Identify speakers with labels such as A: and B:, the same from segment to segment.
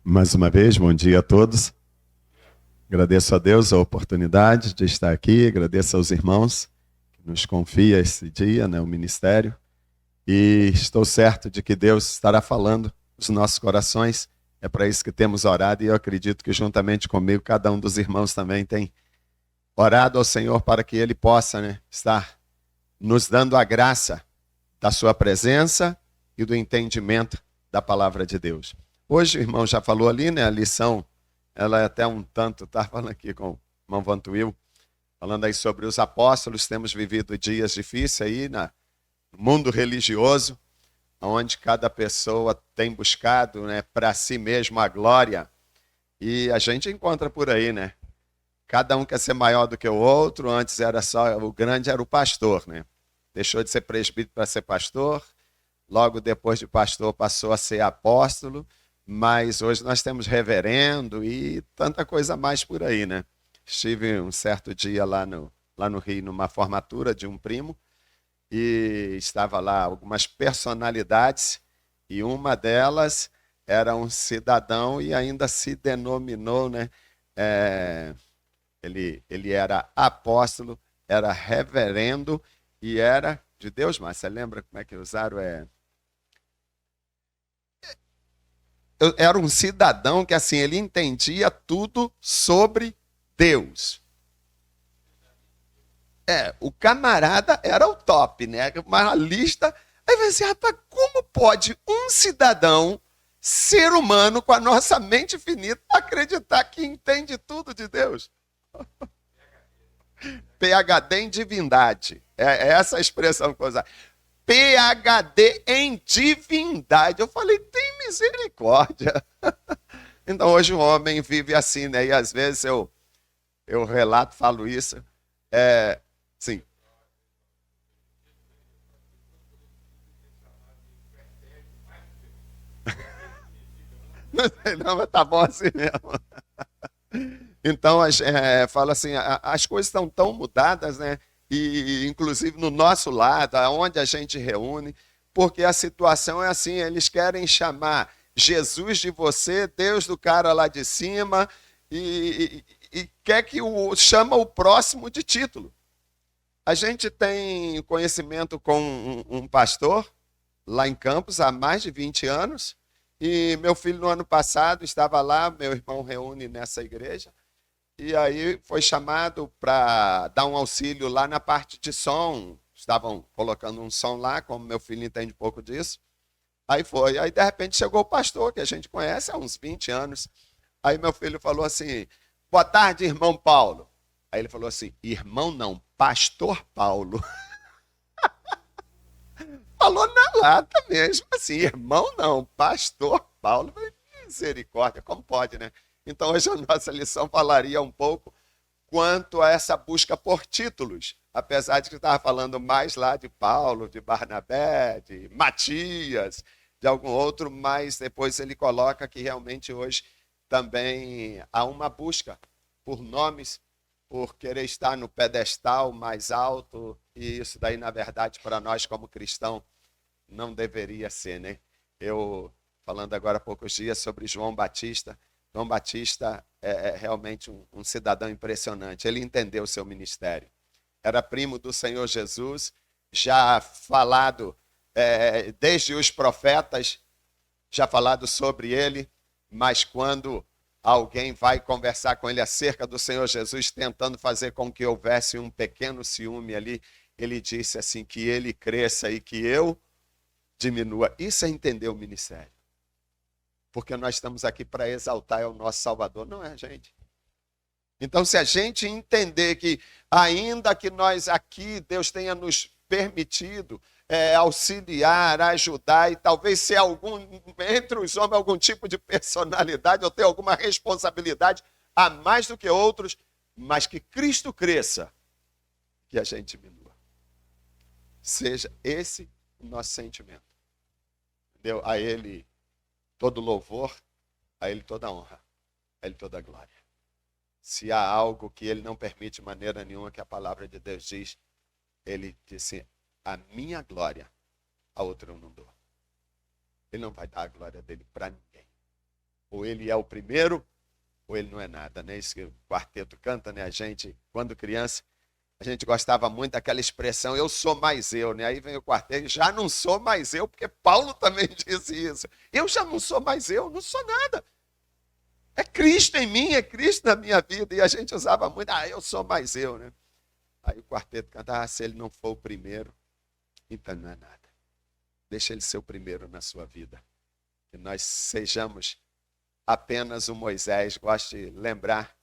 A: Mais uma vez, bom dia a todos. Agradeço a Deus a oportunidade de estar aqui, agradeço aos irmãos que nos confia esse dia, o ministério, e estou certo de que Deus estará falando nos nossos corações. É para isso que temos orado e eu acredito que juntamente comigo, cada um dos irmãos também tem orado ao Senhor para que Ele possa estar nos dando a graça da sua presença e do entendimento da palavra de Deus. Hoje o irmão já falou ali, a lição, ela é até um tanto, estava falando aqui com o irmão Vantuil, falando aí sobre os apóstolos. Temos vivido dias difíceis aí no mundo religioso, onde cada pessoa tem buscado para si mesmo a glória, e a gente encontra por aí, cada um quer ser maior do que o outro. Antes era só, o grande era o pastor, deixou de ser presbítero para ser pastor, logo depois de pastor passou a ser apóstolo, mas hoje nós temos reverendo e tanta coisa mais por aí, Estive um certo dia lá no Rio, numa formatura de um primo, e estava lá algumas personalidades, e uma delas era um cidadão e ainda se denominou, ele era apóstolo, era reverendo e era de Deus, mas você lembra como é que usaram? Era um cidadão que assim, ele entendia tudo sobre Deus. O camarada era o top, uma lista. Aí você, rapaz, como pode um cidadão, ser humano, com a nossa mente finita, acreditar que entende tudo de Deus? PhD em divindade. É essa a expressão que eu usar. PhD em divindade. Eu falei, tem misericórdia. Então hoje o homem vive assim, e às vezes eu relato, falo isso, sim. Não sei não, mas tá bom assim mesmo. Então, fala assim, as coisas estão tão mudadas, E inclusive no nosso lado, onde a gente reúne, porque a situação é assim, eles querem chamar Jesus de você, Deus do cara lá de cima, e quer que chama o próximo de título. A gente tem conhecimento com um pastor lá em Campos há mais de 20 anos, e meu filho no ano passado estava lá, meu irmão reúne nessa igreja, e aí foi chamado para dar um auxílio lá na parte de som. Estavam colocando um som lá, como meu filho entende pouco disso. Aí foi. Aí de repente chegou o pastor, que a gente conhece há uns 20 anos. Aí meu filho falou assim: boa tarde, irmão Paulo. Aí ele falou assim: irmão não, pastor Paulo. Falou na lata mesmo, assim, irmão não, pastor Paulo. Misericórdia, como pode, Então hoje a nossa lição falaria um pouco quanto a essa busca por títulos, apesar de que estava falando mais lá de Paulo, de Barnabé, de Matias, de algum outro, mas depois ele coloca que realmente hoje também há uma busca por nomes, por querer estar no pedestal mais alto, e isso daí, na verdade, para nós como cristão, não deveria ser, Eu, falando agora há poucos dias sobre João Batista é realmente um cidadão impressionante. Ele entendeu o seu ministério. Era primo do Senhor Jesus, já falado desde os profetas, já falado sobre ele, mas quando alguém vai conversar com ele acerca do Senhor Jesus, tentando fazer com que houvesse um pequeno ciúme ali, ele disse assim, que ele cresça e que eu diminua. Isso é entender o ministério. Porque nós estamos aqui para exaltar o nosso Salvador, não é a gente. Então, se a gente entender que, ainda que nós aqui, Deus tenha nos permitido auxiliar, ajudar, e talvez ser entre os homens, algum tipo de personalidade, ou ter alguma responsabilidade a mais do que outros, mas que Cristo cresça, que a gente diminua. Seja esse o nosso sentimento. Entendeu? A Ele todo louvor, a Ele toda honra, a Ele toda glória. Se há algo que Ele não permite de maneira nenhuma, que a palavra de Deus diz, Ele disse, a minha glória, a outra eu não dou. Ele não vai dar a glória dele para ninguém. Ou ele é o primeiro, ou ele não é nada, né? Isso que o quarteto canta, né? A gente, quando criança, a gente gostava muito daquela expressão, eu sou mais eu, né? Aí vem o quarteto, já não sou mais eu, porque Paulo também disse isso. Eu já não sou mais eu, não sou nada. É Cristo em mim, é Cristo na minha vida. E a gente usava muito, eu sou mais eu, né? Aí o quarteto canta, se ele não for o primeiro, então não é nada. Deixa ele ser o primeiro na sua vida. Que nós sejamos apenas o Moisés. Gosto de lembrar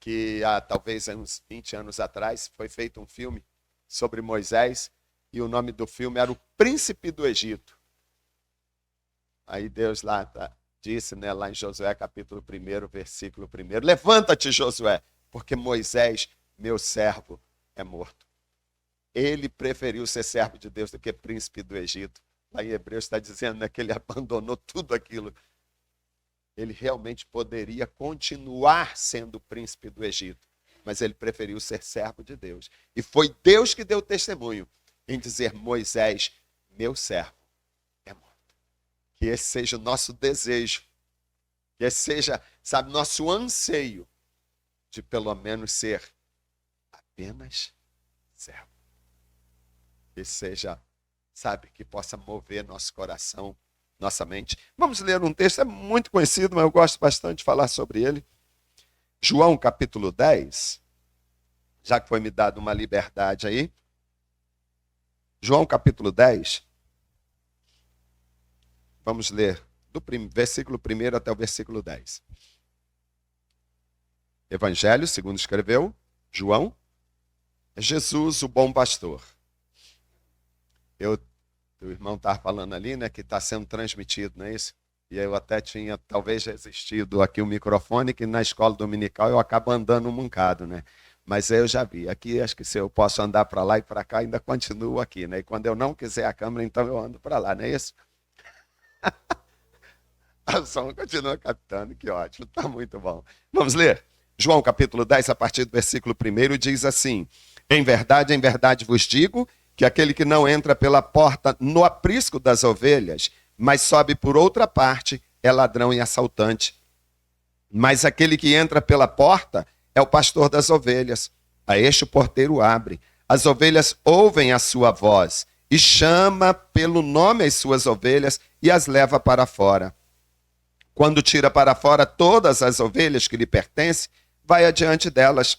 A: que há talvez uns 20 anos atrás foi feito um filme sobre Moisés e o nome do filme era O Príncipe do Egito. Aí Deus lá disse, né, lá em Josué capítulo 1, versículo 1, levanta-te, Josué, porque Moisés, meu servo, é morto. Ele preferiu ser servo de Deus do que príncipe do Egito. Lá em Hebreus está dizendo, né, que ele abandonou tudo aquilo. Ele realmente poderia continuar sendo príncipe do Egito, mas ele preferiu ser servo de Deus. E foi Deus que deu testemunho em dizer, Moisés, meu servo, é morto. Que esse seja o nosso desejo, que esse seja, sabe, nosso anseio de pelo menos ser apenas servo. Que seja, sabe, que possa mover nosso coração, nossa mente. Vamos ler um texto, é muito conhecido, mas eu gosto bastante de falar sobre ele. João capítulo 10, já que foi me dado uma liberdade aí. João capítulo 10, vamos ler do versículo 1 até o versículo 10. Evangelho, segundo escreveu João, é Jesus, o bom pastor. O irmão estava falando ali, né, que está sendo transmitido, não é isso? E eu até tinha talvez resistido aqui o microfone, que na escola dominical eu acabo andando um bocado, né? Mas eu já vi. Aqui acho que se eu posso andar para lá e para cá, ainda continuo aqui, né? E quando eu não quiser a câmera, então eu ando para lá, não é isso? O som continua captando, que ótimo, está muito bom. Vamos ler? João capítulo 10, a partir do versículo 1, diz assim, em verdade vos digo, que aquele que não entra pela porta no aprisco das ovelhas, mas sobe por outra parte, é ladrão e assaltante. Mas aquele que entra pela porta é o pastor das ovelhas. A este o porteiro abre. As ovelhas ouvem a sua voz e chama pelo nome as suas ovelhas e as leva para fora. Quando tira para fora todas as ovelhas que lhe pertencem, vai adiante delas.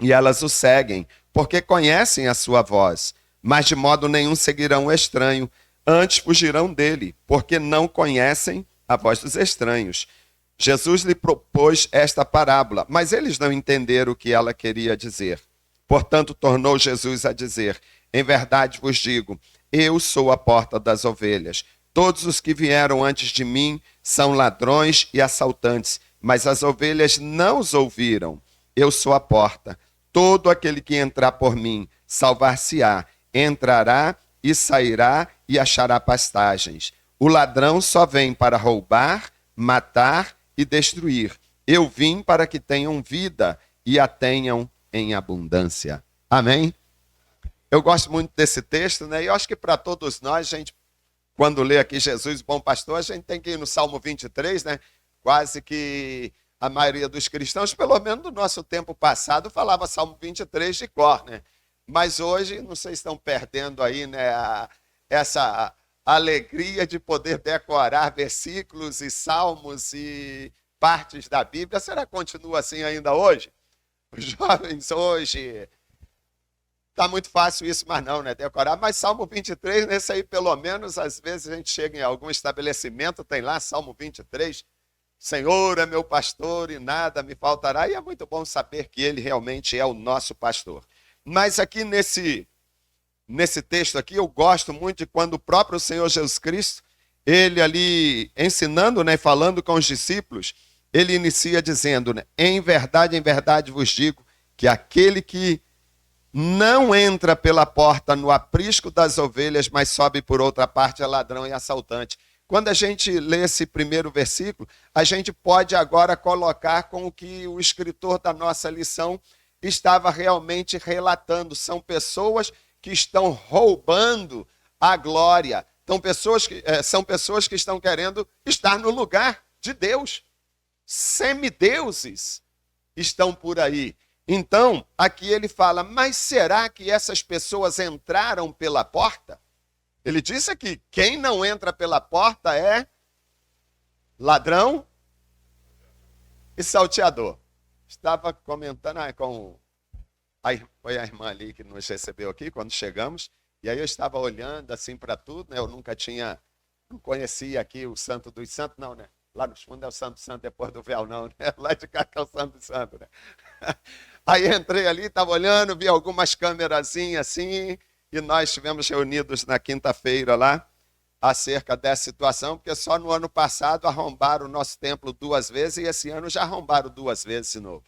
A: E elas o seguem, porque conhecem a sua voz. Mas de modo nenhum seguirão o estranho, antes fugirão dele, porque não conhecem a voz dos estranhos. Jesus lhe propôs esta parábola, mas eles não entenderam o que ela queria dizer. Portanto, tornou Jesus a dizer, em verdade vos digo, eu sou a porta das ovelhas. Todos os que vieram antes de mim são ladrões e assaltantes, mas as ovelhas não os ouviram. Eu sou a porta. Todo aquele que entrar por mim, salvar-se-á. Entrará e sairá e achará pastagens. O ladrão só vem para roubar, matar e destruir. Eu vim para que tenham vida e a tenham em abundância. Amém? Eu gosto muito desse texto, né? E eu acho que para todos nós, gente, quando lê aqui Jesus, bom pastor, a gente tem que ir no Salmo 23, né? Quase que a maioria dos cristãos, pelo menos no nosso tempo passado, falava Salmo 23 de cor, né? Mas hoje, não sei se estão perdendo aí, né, essa alegria de poder decorar versículos e salmos e partes da Bíblia. Será que continua assim ainda hoje? Os jovens hoje, está muito fácil isso, mas não, né, decorar. Mas Salmo 23, nesse aí, pelo menos, às vezes a gente chega em algum estabelecimento, tem lá Salmo 23, Senhor é meu pastor e nada me faltará. E é muito bom saber que ele realmente é o nosso pastor. Mas aqui nesse texto aqui, eu gosto muito de quando o próprio Senhor Jesus Cristo, ele ali ensinando, né, falando com os discípulos, ele inicia dizendo, né, em verdade vos digo, que aquele que não entra pela porta no aprisco das ovelhas, mas sobe por outra parte é ladrão e assaltante. Quando a gente lê esse primeiro versículo, a gente pode agora colocar com o que o escritor da nossa lição estava realmente relatando. São pessoas que estão roubando a glória. São pessoas que estão querendo estar no lugar de Deus. Semideuses estão por aí. Então, aqui ele fala, mas será que essas pessoas entraram pela porta? Ele disse aqui, quem não entra pela porta é ladrão e salteador. Estava comentando foi a irmã ali que nos recebeu aqui quando chegamos, e aí eu estava olhando assim para tudo, né? Eu não conhecia aqui o Santo dos Santos, não, né? Lá no fundo é o Santo Santo depois do véu, não, né? Lá de cá que é o Santo dos Santos, né? Aí entrei ali, estava olhando, vi algumas câmerazinhas assim, e nós estivemos reunidos na quinta-feira lá, acerca dessa situação, porque só no ano passado arrombaram o nosso templo 2 vezes, e esse ano já arrombaram 2 vezes de novo.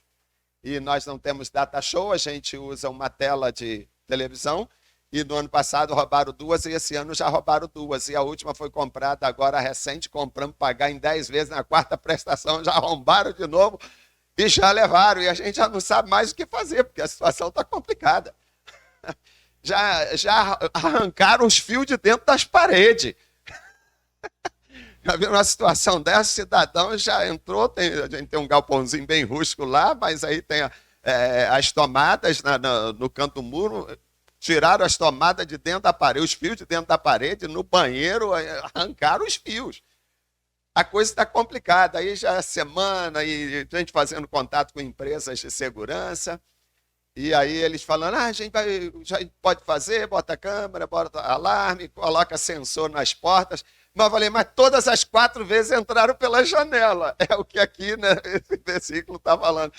A: E nós não temos data show, a gente usa uma tela de televisão, e no ano passado roubaram 2 e esse ano já roubaram 2. E a última foi comprada agora recente, compramos, pagar em 10 vezes, na 4ª prestação já arrombaram de novo e já levaram. E a gente já não sabe mais o que fazer, porque a situação está complicada. Já arrancaram os fios de dentro das paredes. Já viram uma situação dessa? O cidadão já entrou, a gente tem um galpãozinho bem rústico lá, mas aí tem as tomadas no canto do muro, tiraram as tomadas de dentro da parede, os fios de dentro da parede, no banheiro, arrancaram os fios. A coisa está complicada. Aí já é semana, e a gente fazendo contato com empresas de segurança, e aí eles falando, a gente já pode fazer, bota câmera, bota alarme, coloca sensor nas portas. Mas eu falei, mas todas as 4 vezes entraram pela janela. É o que aqui, né, esse versículo está falando.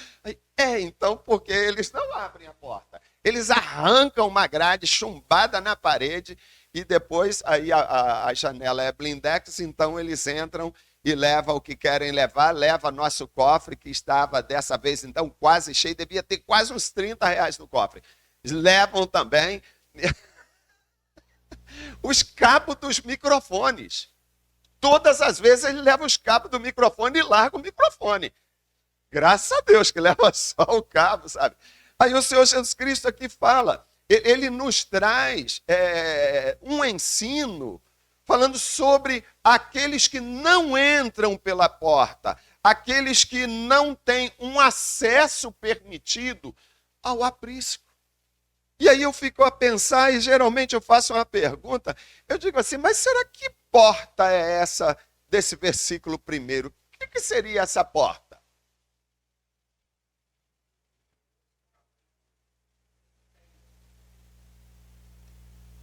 A: Então, porque eles não abrem a porta. Eles arrancam uma grade chumbada na parede e depois aí a janela é blindex, então eles entram e levam o que querem levar, leva nosso cofre, que estava dessa vez então quase cheio, devia ter quase uns R$30 no cofre. Eles levam também os cabos dos microfones. Todas as vezes ele leva os cabos do microfone e larga o microfone. Graças a Deus que leva só o cabo, sabe? Aí o Senhor Jesus Cristo aqui fala, ele nos traz um ensino falando sobre aqueles que não entram pela porta, aqueles que não têm um acesso permitido ao aprisco. E aí eu fico a pensar, e geralmente eu faço uma pergunta, eu digo assim, mas será que porta é essa desse versículo primeiro? O que seria essa porta?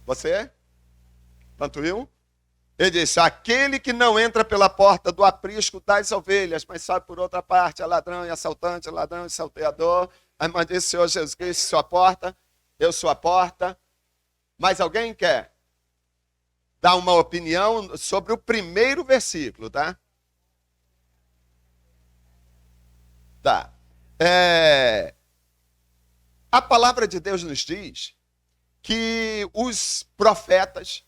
A: Você? Pantuiu? Ele disse, aquele que não entra pela porta do aprisco das ovelhas, mas sobe por outra parte, é ladrão e assaltante, é ladrão e salteador. A irmã disse, Senhor Jesus Cristo, sua porta, eu sou a porta. Mas alguém quer dar uma opinião sobre o primeiro versículo, tá? Tá. A palavra de Deus nos diz que os profetas,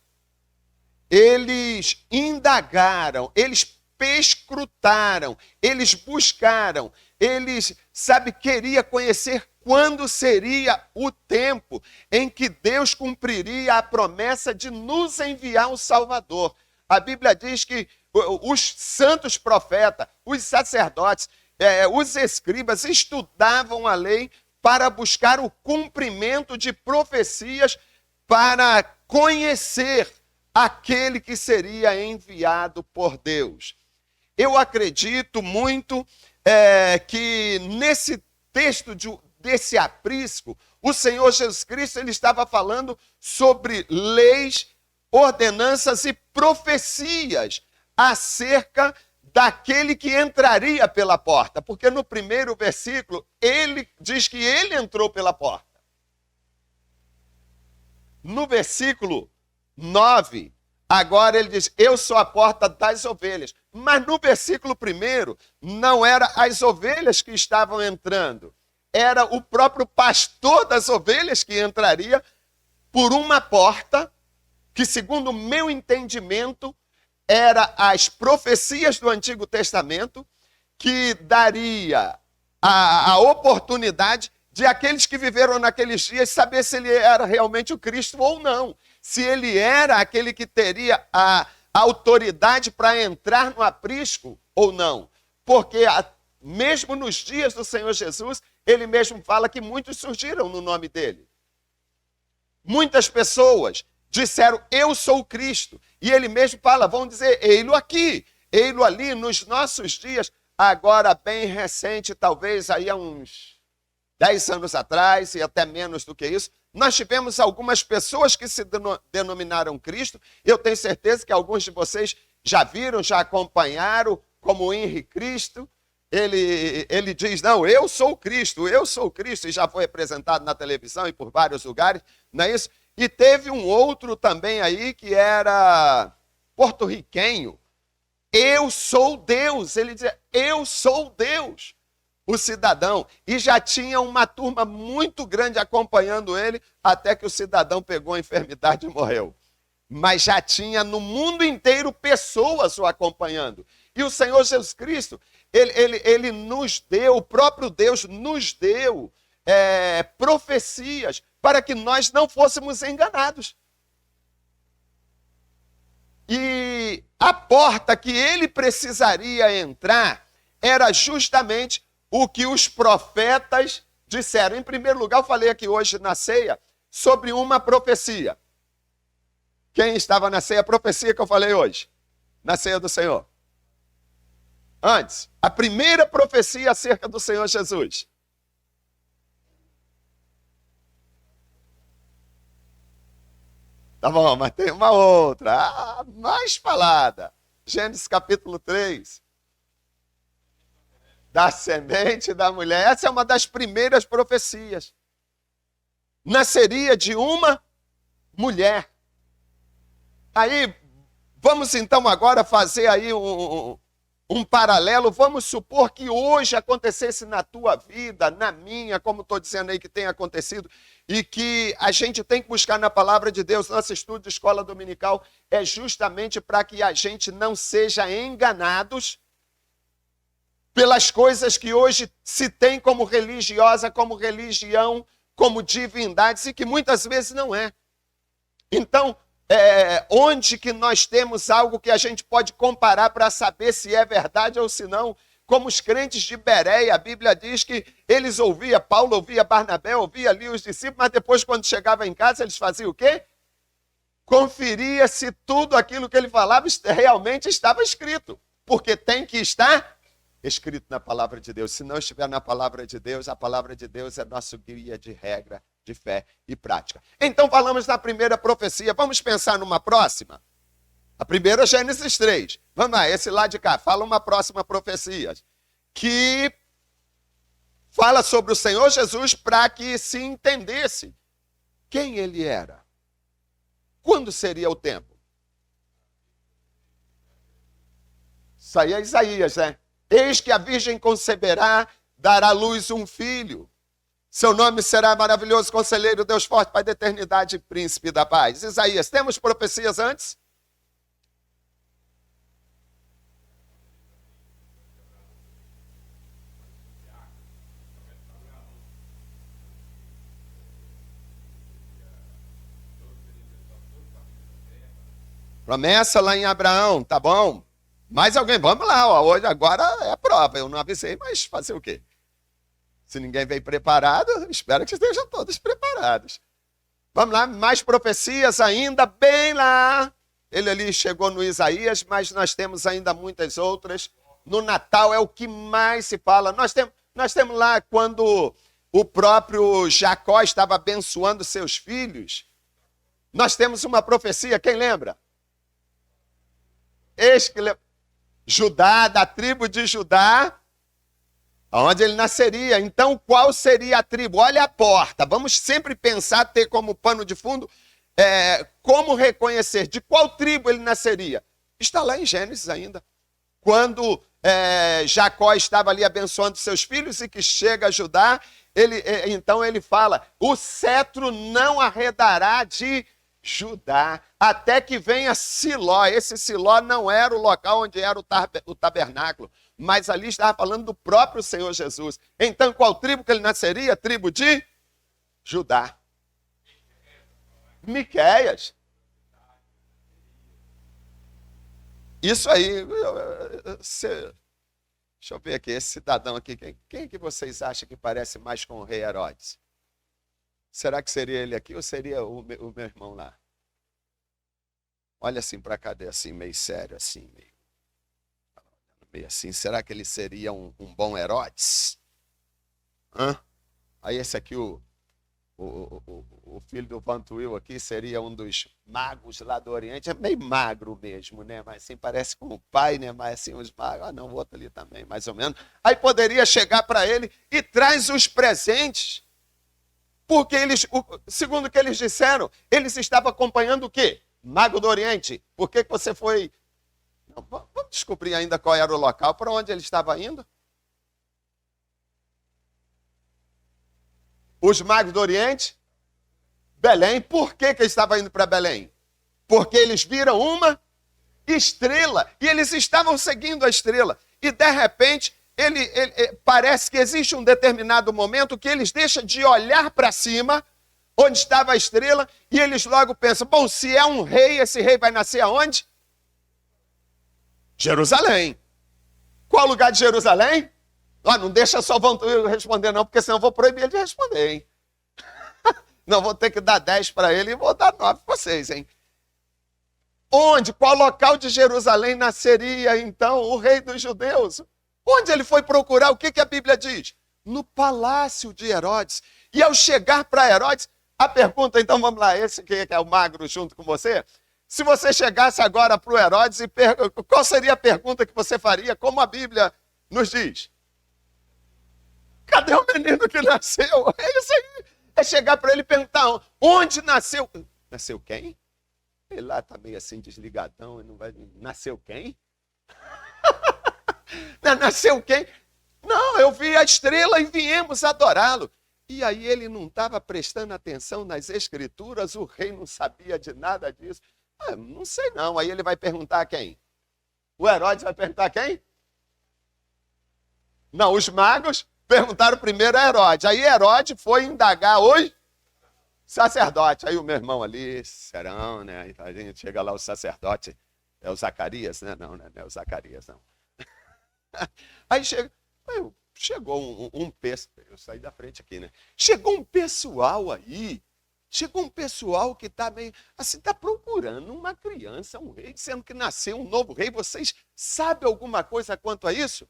A: eles indagaram, eles perscrutaram, eles buscaram, eles, queria conhecer quando seria o tempo em que Deus cumpriria a promessa de nos enviar um Salvador. A Bíblia diz que os santos profetas, os sacerdotes, os escribas estudavam a lei para buscar o cumprimento de profecias, para conhecer aquele que seria enviado por Deus. Eu acredito muito que nesse texto desse aprisco, o Senhor Jesus Cristo ele estava falando sobre leis, ordenanças e profecias acerca daquele que entraria pela porta. Porque no primeiro versículo, ele diz que ele entrou pela porta. No versículo 9, agora ele diz, eu sou a porta das ovelhas. Mas no versículo 1, não era as ovelhas que estavam entrando. Era o próprio pastor das ovelhas que entraria por uma porta que, segundo o meu entendimento, era as profecias do Antigo Testamento que daria a oportunidade de aqueles que viveram naqueles dias saber se ele era realmente o Cristo ou não. Se ele era aquele que teria a autoridade para entrar no aprisco ou não? Porque mesmo nos dias do Senhor Jesus, ele mesmo fala que muitos surgiram no nome dele. Muitas pessoas disseram, eu sou o Cristo. E ele mesmo fala, vão dizer, ei-lo aqui, ei-lo ali, nos nossos dias, agora bem recente, talvez aí há uns 10 anos atrás, e até menos do que isso, nós tivemos algumas pessoas que se denominaram Cristo. Eu tenho certeza que alguns de vocês já viram, já acompanharam, como o Henri Cristo. Ele diz, não, eu sou o Cristo, e já foi apresentado na televisão e por vários lugares, não é isso? E teve um outro também aí que era porto-riquenho, eu sou Deus, ele dizia, eu sou Deus, o cidadão, e já tinha uma turma muito grande acompanhando ele, até que o cidadão pegou a enfermidade e morreu. Mas já tinha no mundo inteiro pessoas o acompanhando. E o Senhor Jesus Cristo, ele nos deu, o próprio Deus nos deu profecias para que nós não fôssemos enganados. E a porta que ele precisaria entrar era justamente o que os profetas disseram. Em primeiro lugar, eu falei aqui hoje na ceia sobre uma profecia. Quem estava na ceia? A profecia que eu falei hoje, na ceia do Senhor. Antes, a primeira profecia acerca do Senhor Jesus. Tá bom, mas tem uma outra, mais falada. Gênesis capítulo 3. Da semente da mulher. Essa é uma das primeiras profecias. Nasceria de uma mulher. Aí, vamos então agora fazer aí um paralelo. Vamos supor que hoje acontecesse na tua vida, na minha, como estou dizendo aí que tem acontecido, e que a gente tem que buscar na palavra de Deus. Nosso estudo de escola dominical é justamente para que a gente não seja enganados pelas coisas que hoje se tem como religiosa, como religião, como divindades, e que muitas vezes não é. Então, onde que nós temos algo que a gente pode comparar para saber se é verdade ou se não? Como os crentes de Bereia, a Bíblia diz que eles ouviam, Paulo ouvia Barnabé, ouvia ali os discípulos, mas depois quando chegava em casa eles faziam o quê? Conferia se tudo aquilo que ele falava realmente estava escrito, porque tem que estar escrito na palavra de Deus. Se não estiver na palavra de Deus, a palavra de Deus é nosso guia de regra, de fé e prática. Então falamos na primeira profecia, vamos pensar numa próxima? A primeira é Gênesis 3. Vamos lá, esse lado de cá, fala uma próxima profecia, que fala sobre o Senhor Jesus para que se entendesse quem ele era. Quando seria o tempo? Isso aí é Isaías, né? Eis que a virgem conceberá, dará à luz um filho. Seu nome será maravilhoso, conselheiro, Deus forte, Pai da eternidade, príncipe da paz. Isaías, temos profecias antes? Promessa lá em Abraão, tá bom? Mais alguém? Vamos lá, ó. Hoje, agora é a prova. Eu não avisei, mas fazer o quê? Se ninguém veio preparado, espero que estejam todos preparados. Vamos lá, mais profecias ainda, bem lá. Ele ali chegou no Isaías, mas nós temos ainda muitas outras. No Natal é o que mais se fala. Nós temos lá quando o próprio Jacó estava abençoando seus filhos. Nós temos uma profecia, quem lembra? Judá, da tribo de Judá, onde ele nasceria. Então, qual seria a tribo? Olha a porta. Vamos sempre pensar, ter como pano de fundo, como reconhecer de qual tribo ele nasceria. Está lá em Gênesis ainda. Quando Jacó estava ali abençoando seus filhos e que chega a Judá, então ele fala, o cetro não arredará de Judá, até que venha Siló. Esse Siló não era o local onde era o tabernáculo, mas ali estava falando do próprio Senhor Jesus. Então, qual tribo que ele nasceria? Tribo de Judá. Miqueias. Isso aí. Deixa eu ver aqui, esse cidadão aqui, quem que vocês acham que parece mais com o rei Herodes? Será que seria ele aqui ou seria o meu irmão lá? Olha assim para cá, assim, meio sério, assim, meio assim. Será que ele seria um bom Herodes? Hã? Aí esse aqui, o filho do Vantuil aqui, seria um dos magos lá do Oriente. É meio magro mesmo, né? Mas assim, parece com o pai, né? Mas assim, os magos... Ah, não, o outro ali também, mais ou menos. Aí poderia chegar para ele e traz os presentes. Porque eles, segundo o que eles disseram, eles estavam acompanhando o quê? Mago do Oriente. Por que você foi... Não, vamos descobrir ainda qual era o local, para onde ele estava indo. Os magos do Oriente, Belém. Por que ele estava indo para Belém? Porque eles viram uma estrela e eles estavam seguindo a estrela. E de repente, parece que existe um determinado momento que eles deixam de olhar para cima, onde estava a estrela, e eles logo pensam, bom, se é um rei, esse rei vai nascer aonde? Jerusalém. Qual lugar de Jerusalém? Não deixa só o responder não, porque senão eu vou proibir ele de responder, hein? Não, vou ter que dar 10 para ele e vou dar 9 para vocês, hein? Onde? Qual local de Jerusalém nasceria, então, o rei dos judeus? Onde ele foi procurar? O que a Bíblia diz? No palácio de Herodes. E ao chegar para Herodes, a pergunta, então vamos lá, esse que é o magro junto com você, se você chegasse agora para o Herodes, qual seria a pergunta que você faria? Como a Bíblia nos diz? Cadê o menino que nasceu? É isso aí. É chegar para ele e perguntar, onde nasceu? Nasceu quem? Ele lá está meio assim desligadão, ele não vai... Nasceu quem? Nasceu quem? Não, eu vi a estrela e viemos adorá-lo. E aí ele não estava prestando atenção nas escrituras, o rei não sabia de nada disso. Não sei não. Aí ele vai perguntar a quem? O Herodes vai perguntar a quem? Não, os magos perguntaram primeiro a Herodes. Aí Herodes foi indagar os sacerdotes. Aí o meu irmão ali, serão, né? Aí a gente chega lá, o sacerdote, é o Zacarias, né? Não, não é o Zacarias, não. Aí chegou um pessoal, eu saí da frente aqui, né? Chegou um pessoal aí, chegou um pessoal que está meio, assim, está procurando uma criança, um rei, sendo que nasceu um novo rei. Vocês sabem alguma coisa quanto a isso?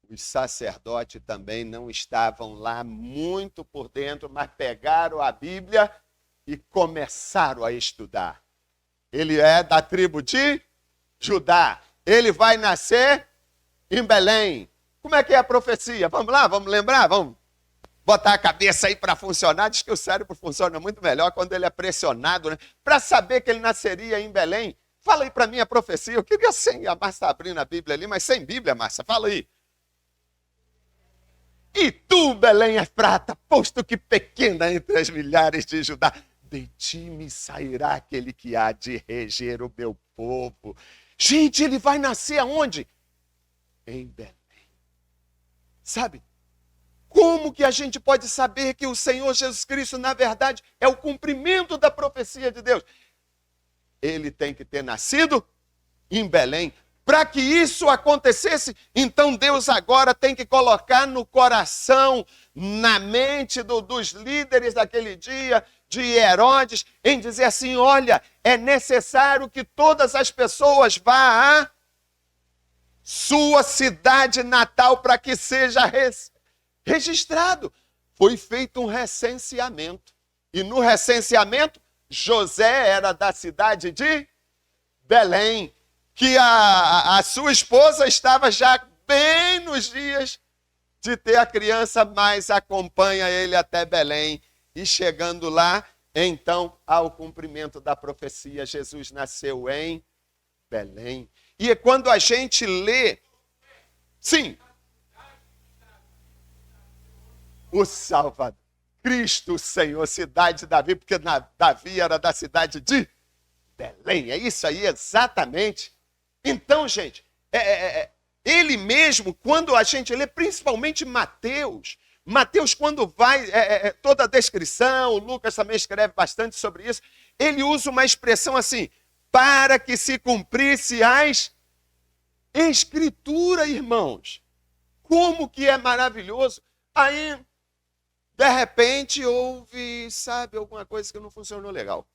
A: Os sacerdotes também não estavam lá muito por dentro, mas pegaram a Bíblia e começaram a estudar. Ele é da tribo de Judá. Ele vai nascer em Belém. Como é que é a profecia? Vamos lá, vamos lembrar? Vamos botar a cabeça aí para funcionar. Diz que o cérebro funciona muito melhor quando ele é pressionado, né? Para saber que ele nasceria em Belém. Fala aí para mim a profecia. Eu queria sem a Márcia abrindo a Bíblia ali, mas sem Bíblia, Márcia. Fala aí. E tu, Belém Efrata, posto que pequena entre as milhares de Judá, de ti me sairá aquele que há de reger o meu povo. Gente, ele vai nascer aonde? Em Belém. Sabe? Como que a gente pode saber que o Senhor Jesus Cristo, na verdade, é o cumprimento da profecia de Deus? Ele tem que ter nascido em Belém. Para que isso acontecesse, então Deus agora tem que colocar no coração, na mente dos líderes daquele dia, de Herodes, em dizer assim, olha, é necessário que todas as pessoas vá à sua cidade natal para que seja registrado. Foi feito um recenseamento. E no recenseamento, José era da cidade de Belém, que a sua esposa estava já bem nos dias de ter a criança, mas acompanha ele até Belém. E chegando lá, então, ao cumprimento da profecia, Jesus nasceu em Belém. E quando a gente lê, sim, o Salvador, Cristo, Senhor, cidade de Davi, porque Davi era da cidade de Belém. É isso aí, exatamente. Então, gente, ele mesmo, quando a gente lê, principalmente Mateus, quando vai, toda a descrição, o Lucas também escreve bastante sobre isso, ele usa uma expressão assim, para que se cumprisse as Escritura, irmãos. Como que é maravilhoso. Aí, de repente, houve, sabe, alguma coisa que não funcionou legal.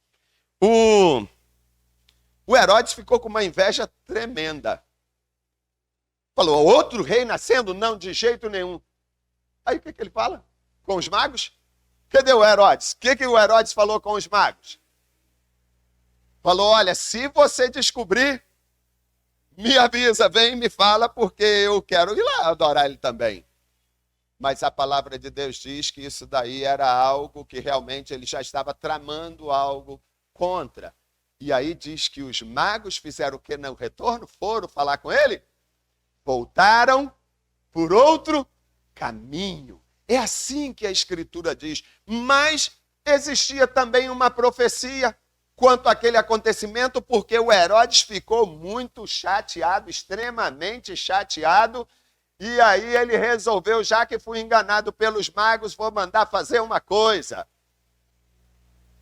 A: O Herodes ficou com uma inveja tremenda. Falou, outro rei nascendo? Não, de jeito nenhum. Aí o que ele fala? Com os magos? Cadê o Herodes? O que o Herodes falou com os magos? Falou, olha, se você descobrir, me avisa, vem e me fala, porque eu quero ir lá adorar ele também. Mas a palavra de Deus diz que isso daí era algo que realmente ele já estava tramando algo contra. E aí diz que os magos fizeram o que no retorno? Foram falar com ele? Voltaram por outro caminho. É assim que a Escritura diz. Mas existia também uma profecia quanto àquele acontecimento, porque o Herodes ficou muito chateado, extremamente chateado, e aí ele resolveu, já que fui enganado pelos magos, vou mandar fazer uma coisa.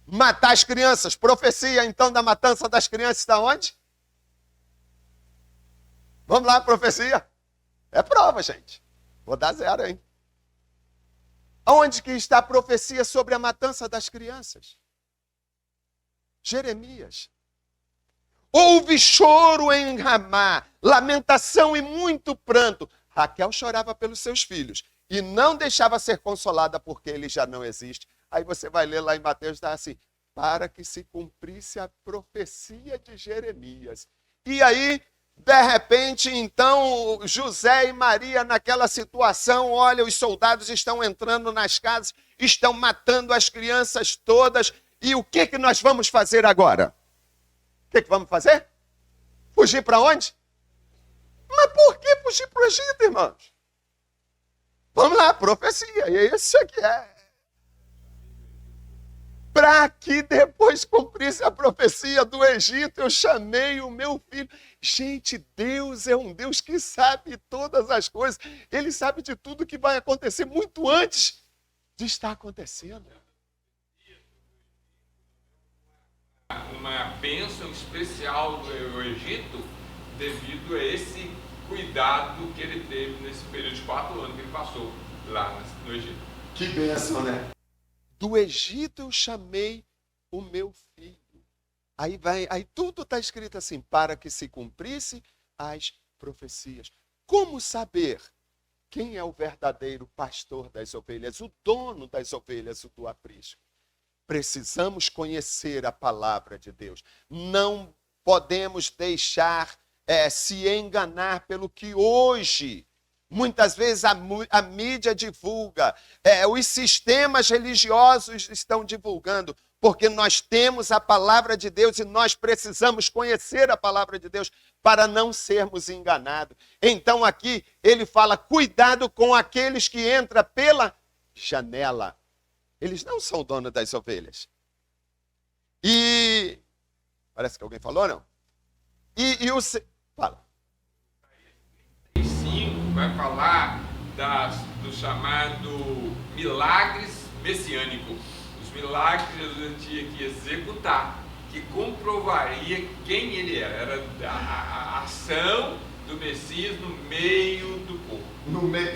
A: Matar as crianças. Profecia, então, da matança das crianças está onde? Vamos lá, profecia. É prova, gente. Vou dar 0, hein? Onde que está a profecia sobre a matança das crianças? Jeremias. Houve choro em Ramá, lamentação e muito pranto. Raquel chorava pelos seus filhos e não deixava ser consolada porque ele já não existe. Aí você vai ler lá em Mateus, está assim, para que se cumprisse a profecia de Jeremias. E aí, de repente, então, José e Maria naquela situação, olha, os soldados estão entrando nas casas, estão matando as crianças todas. E o que nós vamos fazer agora? O que vamos fazer? Fugir para onde? Mas por que fugir para o Egito, irmãos? Vamos lá, profecia. E é isso que é. Para que depois cumprisse a profecia do Egito, eu chamei o meu filho. Gente, Deus é um Deus que sabe todas as coisas. Ele sabe de tudo que vai acontecer muito antes de estar acontecendo.
B: Uma bênção especial do Egito devido a esse cuidado que ele teve nesse período de 4 anos que ele passou lá no Egito.
A: Que bênção, né? Do Egito eu chamei o meu filho. Aí tudo está escrito assim, para que se cumprisse as profecias. Como saber quem é o verdadeiro pastor das ovelhas, o dono das ovelhas do aprisco? Precisamos conhecer a palavra de Deus. Não podemos deixar se enganar pelo que hoje, muitas vezes, a mídia divulga, os sistemas religiosos estão divulgando, porque nós temos a palavra de Deus e nós precisamos conhecer a palavra de Deus para não sermos enganados. Então aqui ele fala, cuidado com aqueles que entram pela janela. Eles não são donos das ovelhas. E parece que alguém falou, não? Fala.
B: 35 vai falar do chamado milagres messiânicos. Os milagres que Jesus tinha que executar, que comprovaria quem ele era. Era a ação do Messias no meio do povo.
A: No meio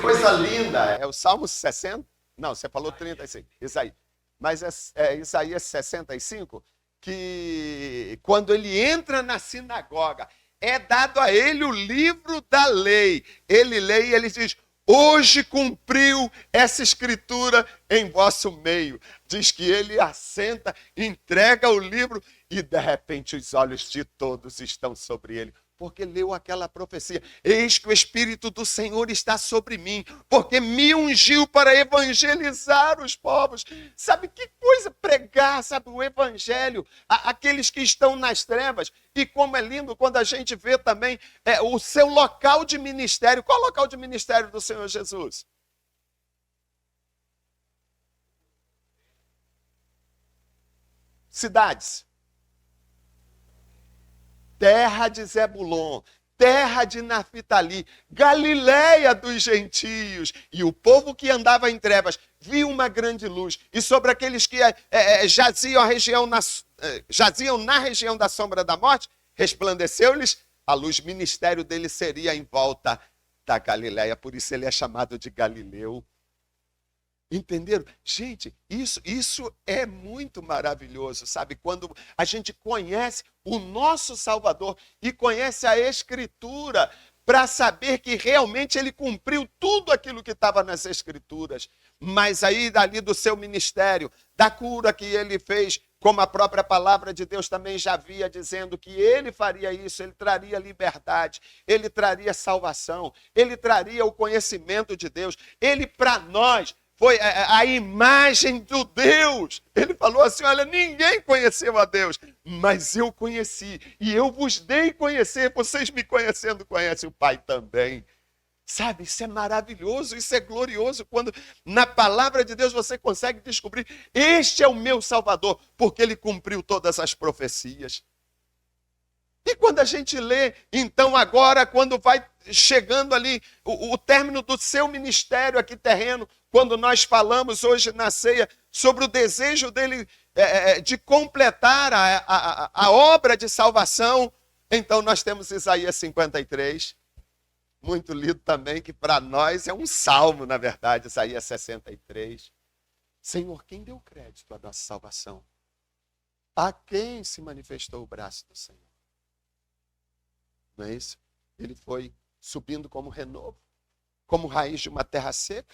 A: coisa linda. É o Salmo 60? Não, você falou 35. Isaías. Mas é Isaías 65, que quando ele entra na sinagoga, é dado a ele o livro da lei. Ele lê e ele diz, hoje cumpriu essa escritura em vosso meio. Diz que ele assenta, entrega o livro e de repente os olhos de todos estão sobre ele. Porque leu aquela profecia, eis que o Espírito do Senhor está sobre mim, porque me ungiu para evangelizar os povos. Sabe que coisa pregar, sabe, o evangelho, aqueles que estão nas trevas. E como é lindo quando a gente vê também o seu local de ministério. Qual é o local de ministério do Senhor Jesus? Cidades. Terra de Zebulon, terra de Naphtali, Galileia dos gentios. E o povo que andava em trevas viu uma grande luz. E sobre aqueles que jaziam na região da sombra da morte, resplandeceu-lhes a luz, o ministério dele seria em volta da Galileia, por isso ele é chamado de Galileu. Entenderam? Gente, isso é muito maravilhoso, sabe? Quando a gente conhece o nosso Salvador e conhece a Escritura para saber que realmente ele cumpriu tudo aquilo que estava nas Escrituras. Mas aí, dali do seu ministério, da cura que ele fez, como a própria palavra de Deus também já havia dizendo que ele faria isso, ele traria liberdade, ele traria salvação, ele traria o conhecimento de Deus, ele para nós foi a imagem do Deus. Ele falou assim, olha, ninguém conheceu a Deus, mas eu conheci, e eu vos dei conhecer, vocês me conhecendo, conhecem o Pai também. Sabe, isso é maravilhoso, isso é glorioso, quando na palavra de Deus você consegue descobrir, este é o meu Salvador, porque ele cumpriu todas as profecias. E quando a gente lê, então agora, quando vai chegando ali o término do seu ministério aqui terreno, quando nós falamos hoje na ceia sobre o desejo dele de completar a obra de salvação, então nós temos Isaías 53, muito lido também, que para nós é um salmo, na verdade, Isaías 63. Senhor, quem deu crédito à nossa salvação? A quem se manifestou o braço do Senhor? Não é isso? Ele foi subindo como renovo, como raiz de uma terra seca.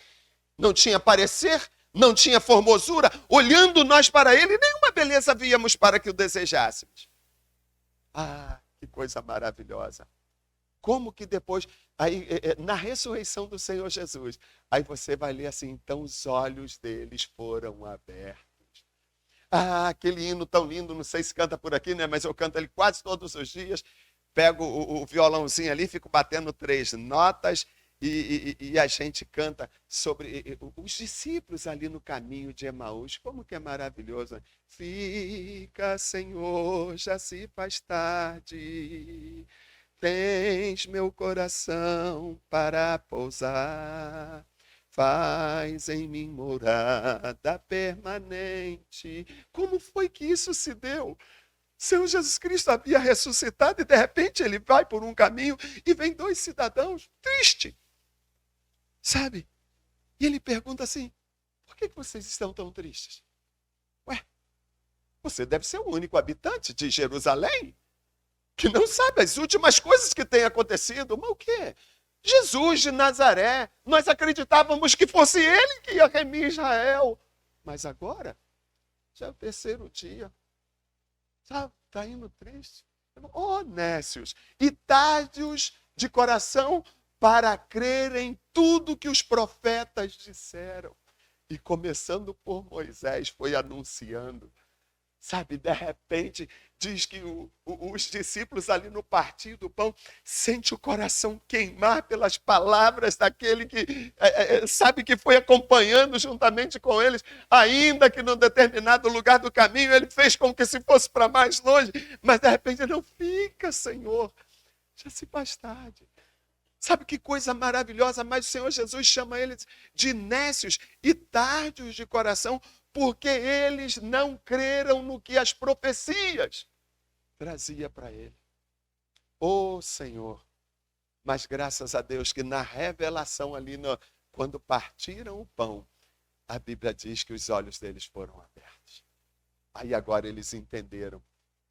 A: Não tinha parecer, não tinha formosura. Olhando nós para ele, nenhuma beleza víamos para que o desejássemos. Ah, que coisa maravilhosa. Como que depois, aí, na ressurreição do Senhor Jesus, aí você vai ler assim, então os olhos deles foram abertos. Ah, aquele hino tão lindo, não sei se canta por aqui, né? Mas eu canto ele quase todos os dias. Pego o violãozinho ali, fico batendo 3 notas e a gente canta sobre os discípulos ali no caminho de Emaús. Como que é maravilhoso, né? Fica, Senhor, já se faz tarde, tens meu coração para pousar, faz em mim morada permanente. Como foi que isso se deu? Senhor Jesus Cristo havia ressuscitado e de repente ele vai por um caminho e vem 2 cidadãos tristes, sabe? E ele pergunta assim, por que vocês estão tão tristes? Ué, você deve ser o único habitante de Jerusalém que não sabe as últimas coisas que têm acontecido. Mas o quê? Jesus de Nazaré, nós acreditávamos que fosse ele que ia remir Israel, mas agora já é o 3º dia. Sabe, está indo triste. Oh, nécios, e tardios de coração para crer em tudo que os profetas disseram. E começando por Moisés, foi anunciando. Sabe, de repente, diz que os discípulos ali no partir do pão sente o coração queimar pelas palavras daquele que, sabe, que foi acompanhando juntamente com eles, ainda que num determinado lugar do caminho ele fez com que se fosse para mais longe, mas de repente não fica, Senhor, já se faz tarde. Sabe que coisa maravilhosa, mas o Senhor Jesus chama eles de nécios e tardios de coração, porque eles não creram no que as profecias trazia para ele. Oh, Senhor, mas graças a Deus que na revelação ali, quando partiram o pão, a Bíblia diz que os olhos deles foram abertos. Aí agora eles entenderam.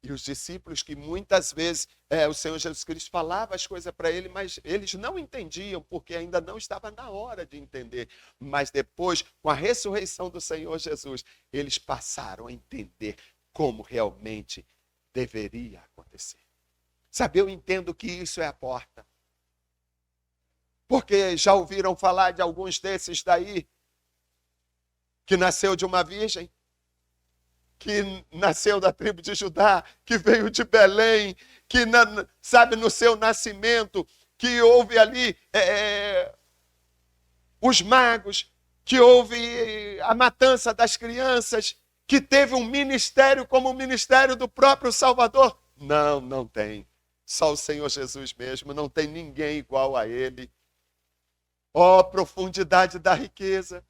A: E os discípulos que muitas vezes o Senhor Jesus Cristo falava as coisas para ele, mas eles não entendiam, porque ainda não estava na hora de entender. Mas depois, com a ressurreição do Senhor Jesus, eles passaram a entender como realmente deveria acontecer. Sabe, eu entendo que isso é a porta. Porque já ouviram falar de alguns desses daí, que nasceu de uma virgem, que nasceu da tribo de Judá, que veio de Belém, que, sabe, no seu nascimento, que houve ali os magos, que houve a matança das crianças, que teve um ministério como o ministério do próprio Salvador. Não, não tem. Só o Senhor Jesus mesmo, não tem ninguém igual a ele. Ó, profundidade da riqueza.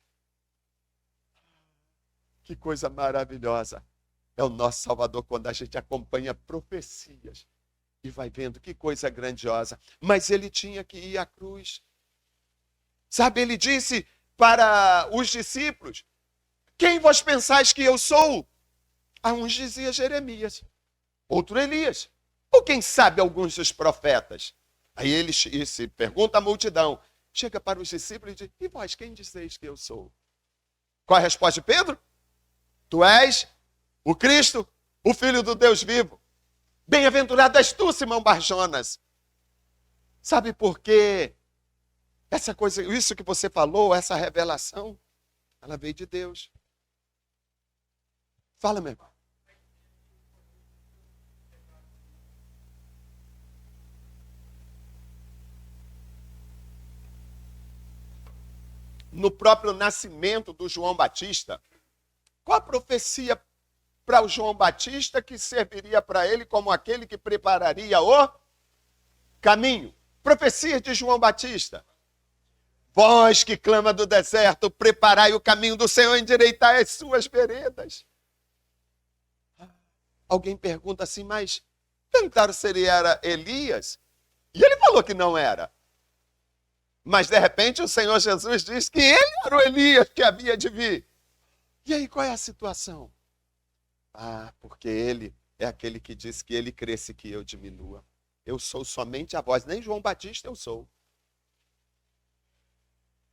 A: Que coisa maravilhosa é o nosso Salvador quando a gente acompanha profecias E vai vendo que coisa grandiosa. Mas ele tinha que ir à cruz. Sabe, ele disse para os discípulos: quem vós pensais que eu sou? A uns dizia Jeremias, outro Elias, ou quem sabe alguns dos profetas. Aí ele se pergunta à multidão, chega para os discípulos e diz: e vós, quem dizeis que eu sou? Qual a resposta de Pedro? Tu és o Cristo, o Filho do Deus vivo. Bem-aventurado és tu, Simão Barjonas. Sabe por quê? Essa coisa, isso que você falou, essa revelação, ela veio de Deus. Fala, meu irmão. No próprio nascimento do João Batista, qual a profecia para o João Batista que serviria para ele como aquele que prepararia o caminho? Profecia de João Batista. Vós que clama do deserto, preparai o caminho do Senhor, endireitai as suas veredas. Alguém pergunta assim, mas perguntaram se ele era Elias? E ele falou que não era. Mas de repente o Senhor Jesus diz que ele era o Elias que havia de vir. E aí qual é a situação? Porque ele é aquele que diz que ele cresce e que eu diminua. Eu sou somente a voz, nem João Batista eu sou.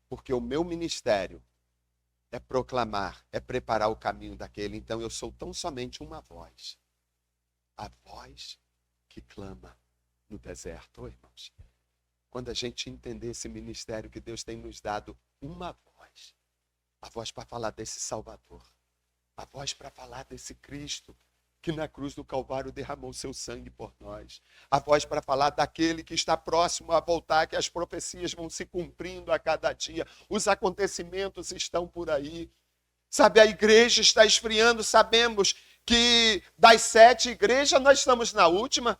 A: Porque o meu ministério é proclamar, é preparar o caminho daquele. Então eu sou tão somente uma voz. A voz que clama no deserto. Irmãos, quando a gente entender esse ministério que Deus tem nos dado, uma voz. A voz para falar desse Salvador. A voz para falar desse Cristo que na cruz do Calvário derramou seu sangue por nós. A voz para falar daquele que está próximo a voltar, que as profecias vão se cumprindo a cada dia. Os acontecimentos estão por aí. Sabe, a igreja está esfriando, sabemos que das 7 igrejas nós estamos na última.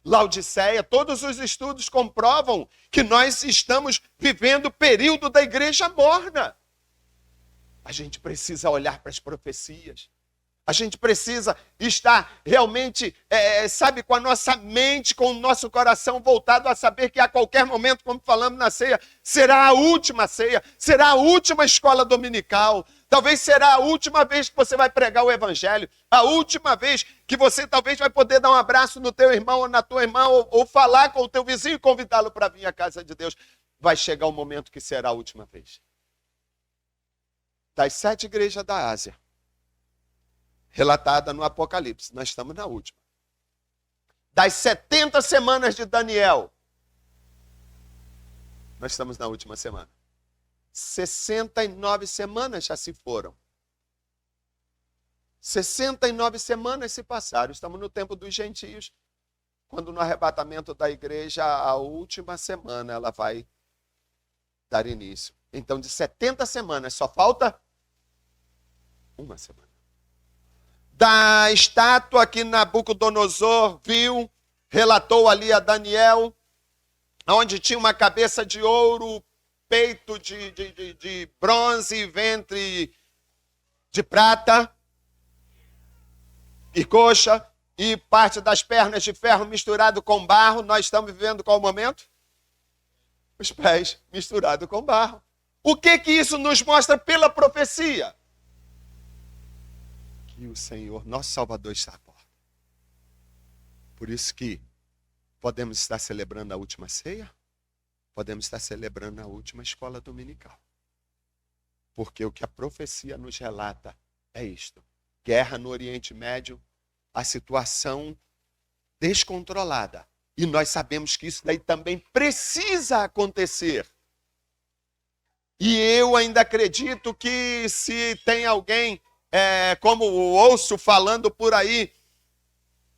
A: Laodiceia, todos os estudos comprovam que nós estamos vivendo o período da igreja morna. A gente precisa olhar para as profecias. A gente precisa estar realmente, com a nossa mente, com o nosso coração voltado a saber que a qualquer momento, como falamos na ceia, será a última ceia, será a última escola dominical. Talvez será a última vez que você vai pregar o evangelho, a última vez que você talvez vai poder dar um abraço no teu irmão ou na tua irmã, ou falar com o teu vizinho e convidá-lo para vir à casa de Deus. Vai chegar um momento que será a última vez. Das 7 igrejas da Ásia, relatada no Apocalipse, nós estamos na última. Das 70 semanas de Daniel, nós estamos na última semana. 69 semanas já se foram. 69 semanas se passaram. Estamos no tempo dos gentios, quando no arrebatamento da igreja, a última semana ela vai dar início. Então, de 70 semanas, só falta uma semana. Da estátua que Nabucodonosor viu, relatou ali a Daniel, onde tinha uma cabeça de ouro, peito de bronze e ventre de prata e coxa e parte das pernas de ferro misturado com barro. Nós estamos vivendo qual momento? Os pés misturados com barro. O que isso nos mostra pela profecia? Que o Senhor, nosso Salvador, está à porta. Por isso que podemos estar celebrando a última ceia, podemos estar celebrando a última escola dominical. Porque o que a profecia nos relata é isto. Guerra no Oriente Médio, a situação descontrolada. E nós sabemos que isso daí também precisa acontecer. E eu ainda acredito que se tem alguém, como ouço falando por aí,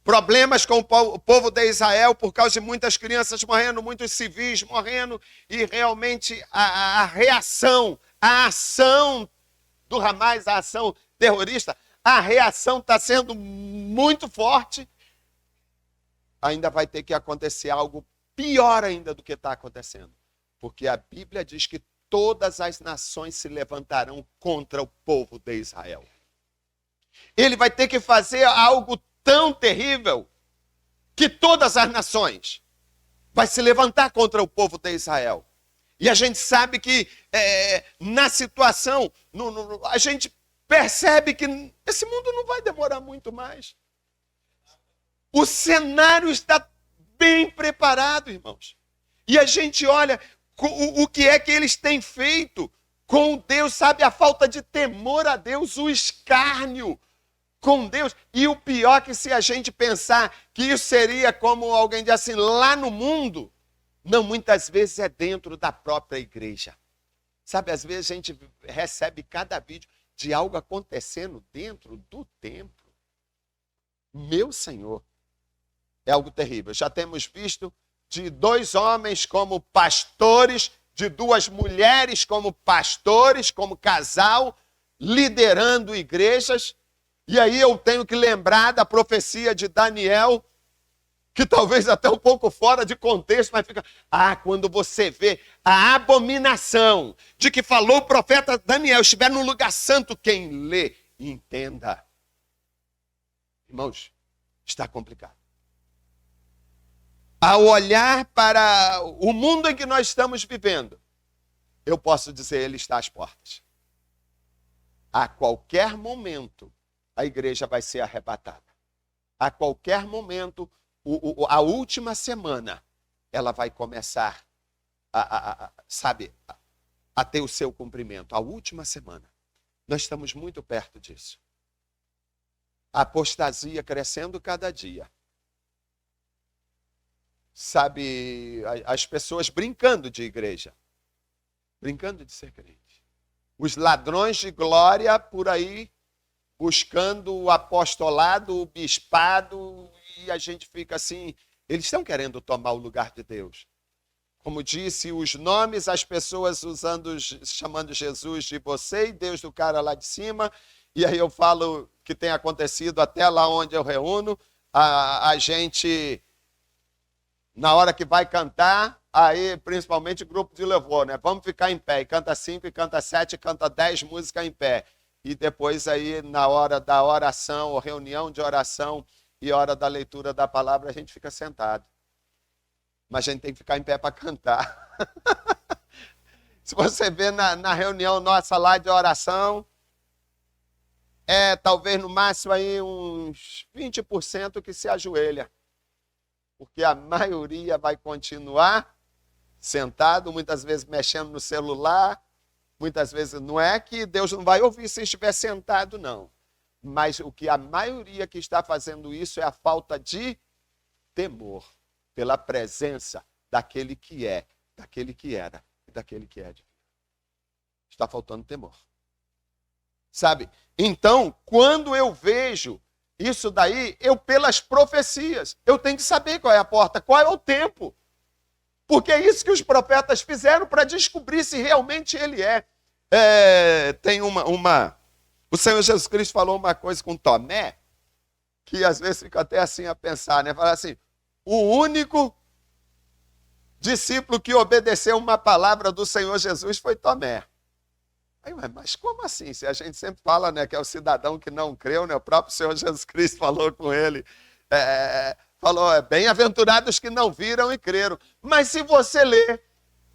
A: problemas com o povo de Israel por causa de muitas crianças morrendo, muitos civis morrendo, e realmente a reação, a ação do Hamas, a ação terrorista, a reação está sendo muito forte. Ainda vai ter que acontecer algo pior ainda do que está acontecendo. Porque a Bíblia diz que todas as nações se levantarão contra o povo de Israel. Ele vai ter que fazer algo tão terrível que todas as nações vai se levantar contra o povo de Israel. E a gente sabe que na situação, a gente percebe que esse mundo não vai demorar muito mais. O cenário está bem preparado, irmãos. E a gente olha o que é que eles têm feito com Deus, sabe? A falta de temor a Deus, o escárnio com Deus. E o pior é que se a gente pensar que isso seria como alguém diz assim, lá no mundo, não, muitas vezes é dentro da própria igreja. Sabe, às vezes a gente recebe cada vídeo de algo acontecendo dentro do templo. Meu Senhor, é algo terrível. Já temos visto de 2 homens como pastores, de 2 mulheres como pastores, como casal, liderando igrejas. E aí eu tenho que lembrar da profecia de Daniel, que talvez até um pouco fora de contexto, mas fica... quando você vê a abominação de que falou o profeta Daniel, estiver no lugar santo, quem lê, entenda. Irmãos, está complicado. Ao olhar para o mundo em que nós estamos vivendo, eu posso dizer, ele está às portas. A qualquer momento, a igreja vai ser arrebatada. A qualquer momento, a última semana, ela vai começar a ter o seu cumprimento. A última semana. Nós estamos muito perto disso. A apostasia crescendo cada dia. Sabe, as pessoas brincando de igreja. Brincando de ser crente. Os ladrões de glória por aí, buscando o apostolado, o bispado, e a gente fica assim, eles estão querendo tomar o lugar de Deus. Como disse, os nomes, as pessoas chamando Jesus de você e Deus do cara lá de cima, e aí eu falo que tem acontecido até lá onde eu reúno, a gente, na hora que vai cantar, aí principalmente grupo de louvor, né? Vamos ficar em pé, e canta 5, e canta 7, e canta 10 músicas em pé. E depois aí, na hora da oração, ou reunião de oração, e hora da leitura da palavra, a gente fica sentado. Mas a gente tem que ficar em pé para cantar. Se você vê na reunião nossa lá de oração, talvez no máximo aí uns 20% que se ajoelha. Porque a maioria vai continuar sentado, muitas vezes mexendo no celular, muitas vezes não é que Deus não vai ouvir se estiver sentado, não. Mas o que a maioria que está fazendo isso é a falta de temor pela presença daquele que é, daquele que era e daquele que é de vir. Está faltando temor. Sabe? Então, quando eu vejo isso daí, pelas profecias, eu tenho que saber qual é a porta, qual é o tempo. Porque é isso que os profetas fizeram para descobrir se realmente ele é. Tem o Senhor Jesus Cristo falou uma coisa com Tomé, que às vezes fica até assim a pensar, né? Fala assim, o único discípulo que obedeceu uma palavra do Senhor Jesus foi Tomé. Aí, mas como assim? Se a gente sempre fala, né, que é o cidadão que não creu, né? O próprio Senhor Jesus Cristo falou com ele, falou, bem-aventurados que não viram e creram. Mas se você ler,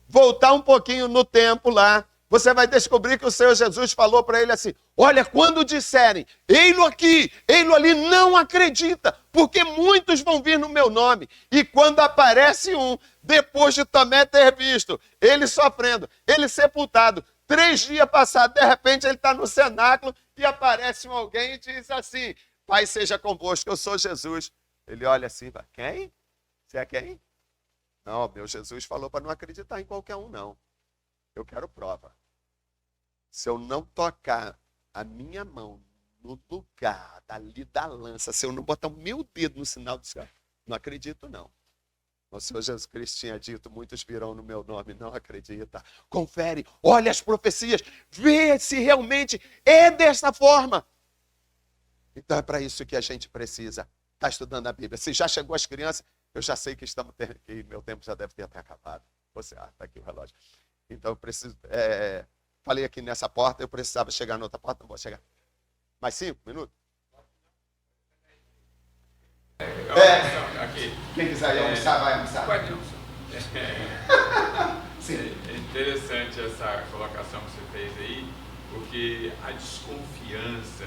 A: voltar um pouquinho no tempo lá, você vai descobrir que o Senhor Jesus falou para ele assim, olha, quando disserem, ei-lo aqui, ei-lo ali, não acredita, porque muitos vão vir no meu nome. E quando aparece um, depois de Tomé ter visto, ele sofrendo, ele sepultado, 3 dias passados, de repente ele está no cenáculo e aparece alguém e diz assim, Pai seja convosco, eu sou Jesus. Ele olha assim, quem? Você é quem? Não, meu Jesus falou para não acreditar em qualquer um, não. Eu quero prova. Se eu não tocar a minha mão no lugar dali da lança, se eu não botar o meu dedo no sinal do céu, não acredito, não. O Senhor Jesus Cristo tinha dito, muitos virão no meu nome, não acredita. Confere, olha as profecias, vê se realmente é dessa forma. Então é para isso que a gente precisa estar estudando a Bíblia. Se já chegou as crianças, eu já sei que meu tempo já deve ter até acabado. Está aqui o relógio. Então eu preciso, falei aqui nessa porta, eu precisava chegar na outra porta, não vou chegar. Mais 5 minutos?
B: Aqui.
A: Quem quiser almoçar, vai almoçar.
B: Pode almoçar.
A: Sim.
B: É interessante essa colocação que você fez aí, porque a desconfiança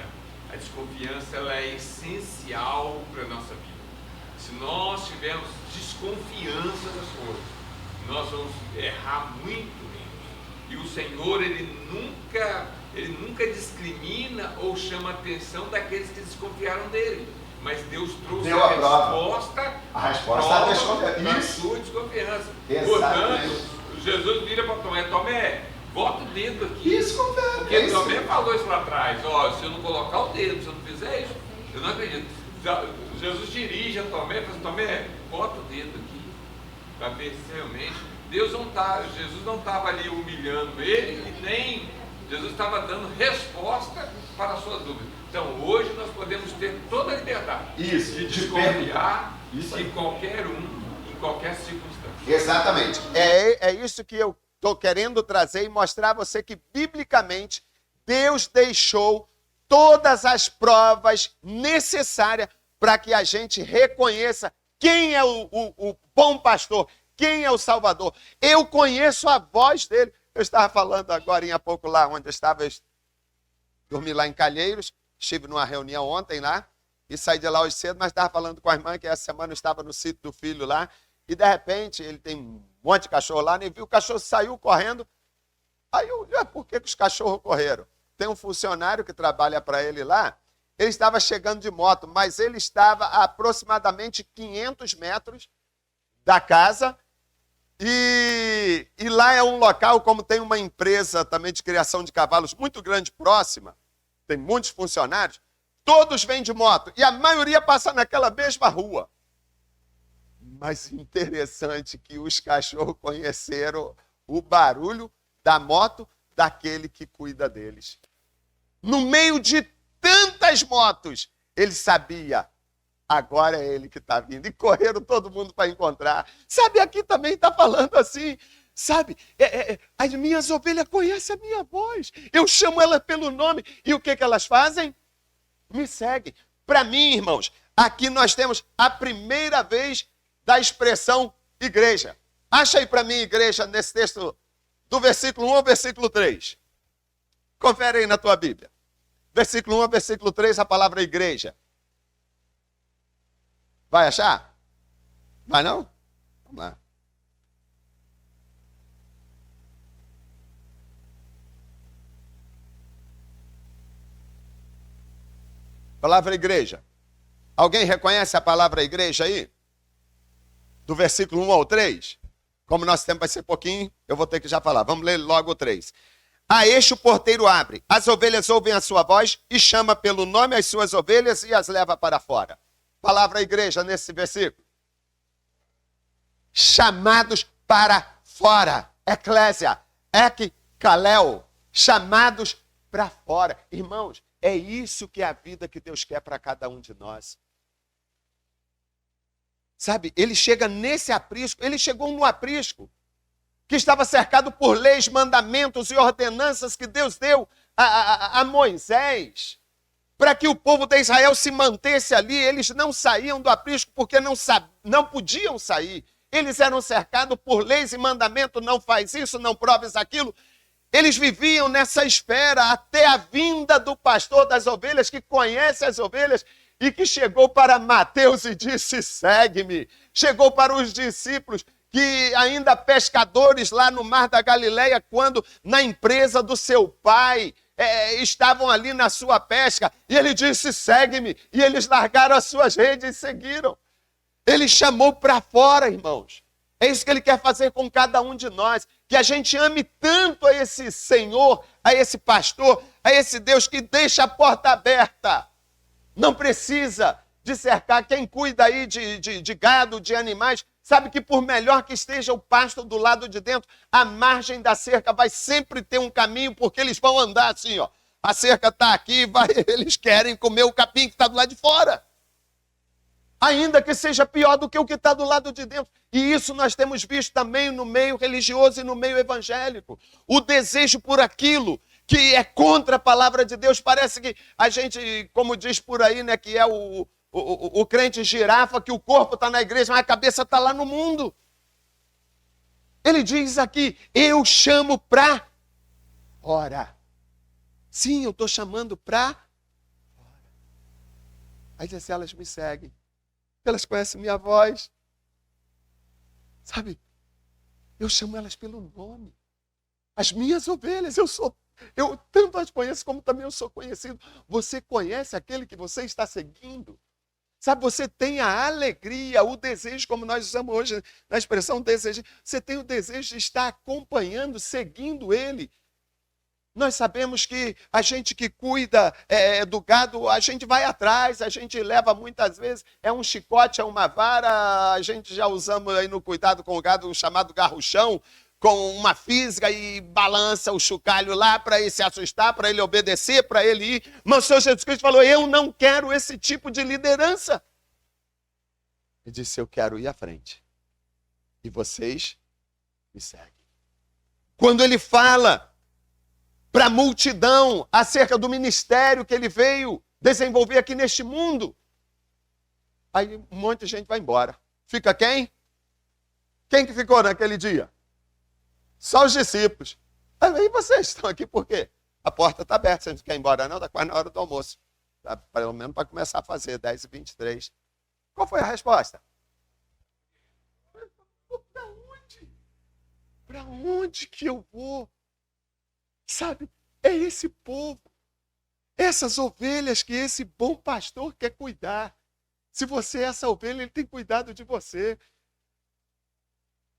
B: ela é essencial para a nossa vida. Se nós tivermos desconfiança das coisas, nós vamos errar muito menos. E o Senhor, ele nunca discrimina ou chama a atenção daqueles que desconfiaram dele. Mas Deus trouxe a resposta da sua desconfiança. Portanto, Jesus vira para Tomé: Tomé, bota o dedo aqui.
A: Isso,
B: porque Tomé falou isso lá atrás: ó, se eu não colocar o dedo, se eu não fizer isso, eu não acredito. Jesus dirige a Tomé e fala assim: Tomé, bota o dedo aqui, para ver se realmente Jesus não estava ali humilhando ele, e nem Jesus estava dando resposta para a sua dúvida. Então hoje nós podemos ter toda a liberdade de desconfiar de qualquer um, em qualquer circunstância.
A: Exatamente. É isso que eu estou querendo trazer e mostrar a você, que biblicamente Deus deixou todas as provas necessárias para que a gente reconheça quem é o bom pastor, quem é o Salvador. Eu conheço a voz dele. Eu estava falando agora há pouco lá onde eu estava, dormi lá em Calheiros, estive numa reunião ontem lá, e saí de lá hoje cedo, mas estava falando com a irmã que essa semana eu estava no sítio do filho lá, e de repente ele tem um monte de cachorro lá, nem viu, o cachorro saiu correndo. Aí eu, por que os cachorros correram? Tem um funcionário que trabalha para ele lá, ele estava chegando de moto, mas ele estava a aproximadamente 500 metros da casa, e lá é um local, como tem uma empresa também de criação de cavalos muito grande próxima, tem muitos funcionários, todos vêm de moto, e a maioria passa naquela mesma rua. Mas interessante que os cachorros conheceram o barulho da moto daquele que cuida deles. No meio de tantas motos, ele sabia: agora é ele que está vindo. E correram todo mundo para encontrar. Sabe, aqui também está falando assim, sabe? As minhas ovelhas conhecem a minha voz. Eu chamo elas pelo nome. E o que elas fazem? Me seguem. Para mim, irmãos, aqui nós temos a primeira vez da expressão igreja. Acha aí para mim, igreja, nesse texto do versículo 1 ao versículo 3. Confere aí na tua Bíblia. Versículo 1 ao versículo 3, a palavra igreja. Vai achar? Vai não? Vamos lá. Palavra igreja. Alguém reconhece a palavra igreja aí? Do versículo 1 ao 3? Como nosso tempo vai ser pouquinho, eu vou ter que já falar. Vamos ler logo o 3. A este o porteiro abre. As ovelhas ouvem a sua voz e chama pelo nome as suas ovelhas e as leva para fora. Palavra igreja nesse versículo. Chamados para fora. Eclésia. Kaleo. Chamados para fora. Irmãos, é isso que é a vida que Deus quer para cada um de nós. Sabe, ele chega nesse aprisco, ele chegou no aprisco, que estava cercado por leis, mandamentos e ordenanças que Deus deu a Moisés, para que o povo de Israel se mantesse ali. Eles não saíam do aprisco porque não podiam sair. Eles eram cercados por leis e mandamentos: não faz isso, não proves aquilo. Eles viviam nessa esfera até a vinda do pastor das ovelhas, que conhece as ovelhas, e que chegou para Mateus e disse: segue-me. Chegou para os discípulos, que ainda pescadores lá no Mar da Galileia, quando na empresa do seu pai, estavam ali na sua pesca, e ele disse: segue-me. E eles largaram as suas redes e seguiram. Ele chamou para fora, irmãos. É isso que ele quer fazer com cada um de nós, que a gente ame tanto a esse Senhor, a esse pastor, a esse Deus que deixa a porta aberta. Não precisa de cercar. Quem cuida aí de gado, de animais, sabe que por melhor que esteja o pasto do lado de dentro, a margem da cerca vai sempre ter um caminho, porque eles vão andar assim, ó. A cerca está aqui, eles querem comer o capim que está do lado de fora. Ainda que seja pior do que o que está do lado de dentro. E isso nós temos visto também no meio religioso e no meio evangélico. O desejo por aquilo que é contra a palavra de Deus. Parece que a gente, como diz por aí, né, que é o o crente girafa que o corpo está na igreja, mas a cabeça está lá no mundo. Ele diz aqui, eu chamo para fora. Sim, eu estou chamando para fora. Aí diz assim, elas me seguem. Elas conhecem minha voz. Sabe? Eu chamo elas pelo nome. As minhas ovelhas, eu tanto as conheço como também eu sou conhecido. Você conhece aquele que você está seguindo? Sabe, você tem a alegria, o desejo, como nós usamos hoje na expressão desejo. Você tem o desejo de estar acompanhando, seguindo ele. Nós sabemos que a gente que cuida do gado, a gente vai atrás, a gente leva muitas vezes, é um chicote, é uma vara, a gente já usamos aí no cuidado com o gado o chamado garruchão, com uma fisga e balança o chocalho lá para ele se assustar, para ele obedecer, para ele ir. Mas o Senhor Jesus Cristo falou, eu não quero esse tipo de liderança. Ele disse, eu quero ir à frente. E vocês me seguem. Quando ele fala para a multidão acerca do ministério que ele veio desenvolver aqui neste mundo, aí um monte de gente vai embora. Fica quem? Quem que ficou naquele dia? Só os discípulos. Aí vocês estão aqui por quê? A porta está aberta, vocês não querem ir embora não? Está quase na hora do almoço. Tá, pelo menos para começar a fazer, 10h23. Qual foi a resposta? Para onde? Para onde que eu vou? Sabe, é esse povo, essas ovelhas que esse bom pastor quer cuidar. Se você é essa ovelha, ele tem cuidado de você.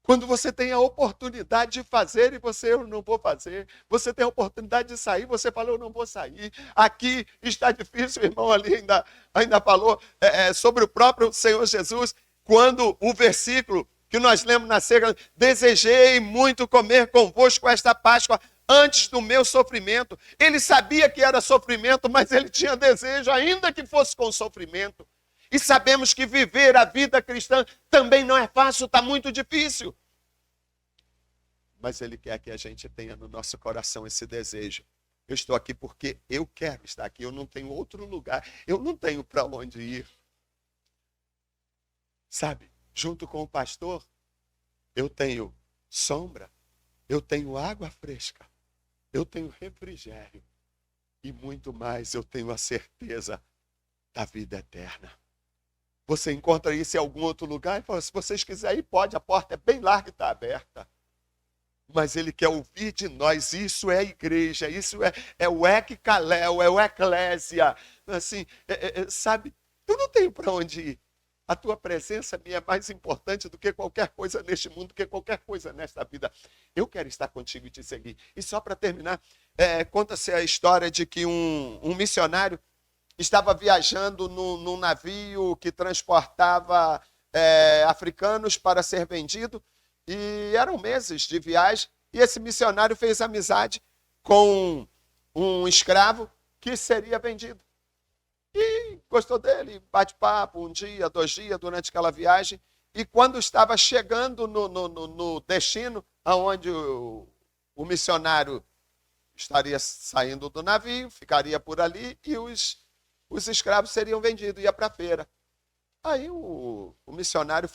A: Quando você tem a oportunidade de fazer e você, eu não vou fazer. Você tem a oportunidade de sair, você fala, eu não vou sair. Aqui está difícil, o irmão ali ainda falou sobre o próprio Senhor Jesus, quando o versículo que nós lemos na ceia, desejei muito comer convosco esta Páscoa antes do meu sofrimento. Ele sabia que era sofrimento, mas ele tinha desejo, ainda que fosse com sofrimento. E sabemos que viver a vida cristã também não é fácil, está muito difícil. Mas ele quer que a gente tenha no nosso coração esse desejo. Eu estou aqui porque eu quero estar aqui, eu não tenho outro lugar, eu não tenho para onde ir. Sabe, junto com o pastor, eu tenho sombra, eu tenho água fresca, eu tenho refrigério e muito mais, eu tenho a certeza da vida eterna. Você encontra isso em algum outro lugar e fala, se vocês quiserem ir, pode, a porta é bem larga e está aberta. Mas ele quer ouvir de nós, isso é a igreja, isso é o eccaléu, é o eclésia. Assim, sabe, eu não tenho para onde ir. A tua presença me é mais importante do que qualquer coisa neste mundo, do que qualquer coisa nesta vida. Eu quero estar contigo e te seguir. E só para terminar, conta-se a história de que um missionário estava viajando num navio que transportava africanos para ser vendido, e eram meses de viagem, e esse missionário fez amizade com um escravo que seria vendido. E gostou dele, bate-papo, 1 dia, 2 dias, durante aquela viagem, e quando estava chegando no destino, onde o missionário estaria saindo do navio, ficaria por ali, e os escravos seriam vendidos, ia para a feira. Aí o missionário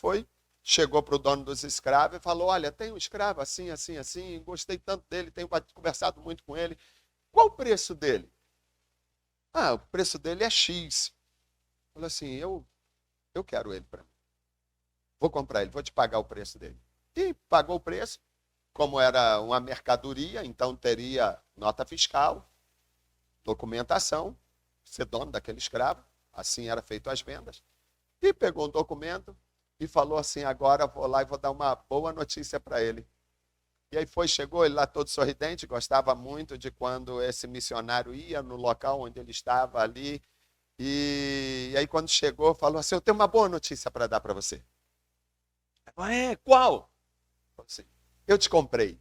A: chegou para o dono dos escravos e falou, olha, tem um escravo assim, assim, assim, gostei tanto dele, tenho conversado muito com ele. Qual o preço dele? O preço dele é X. Falou assim, eu quero ele para mim. Vou comprar ele, vou te pagar o preço dele. E pagou o preço, como era uma mercadoria, então teria nota fiscal, documentação, ser dono daquele escravo, assim era feito as vendas. E pegou um documento e falou assim, agora vou lá e vou dar uma boa notícia para ele. E aí chegou ele lá todo sorridente, gostava muito de quando esse missionário ia no local onde ele estava ali. E aí quando chegou, falou assim, eu tenho uma boa notícia para dar para você. Qual? Falou assim, eu te comprei.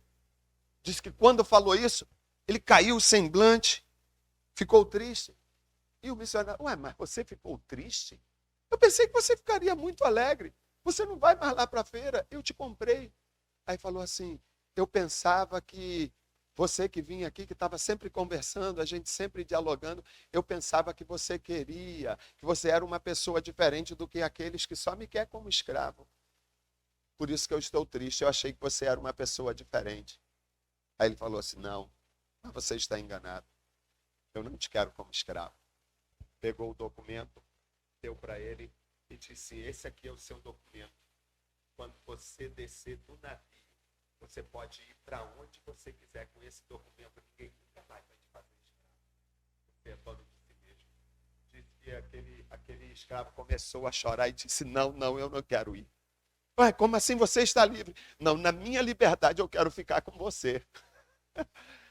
A: Diz que quando falou isso, ele caiu o semblante, ficou triste. E o missionário, mas você ficou triste? Eu pensei que você ficaria muito alegre. Você não vai mais lá para a feira, eu te comprei. Aí falou assim, eu pensava que Você que vinha aqui, que estava sempre conversando, a gente sempre dialogando, eu pensava que você queria, que você era uma pessoa diferente do que aqueles que só me querem como escravo. Por isso que eu estou triste, eu achei que você era uma pessoa diferente. Aí ele falou assim, não, mas você está enganado. Eu não te quero como escravo. Pegou o documento, deu para ele e disse, esse aqui é o seu documento. Quando você descer do navio, você pode ir para onde você quiser com esse documento. Ninguém nunca mais vai te fazer escravo. Você é dono de si mesmo. Disse que aquele escravo começou a chorar e disse, não, eu não quero ir. Ué, como assim você está livre? Não, na minha liberdade eu quero ficar com você.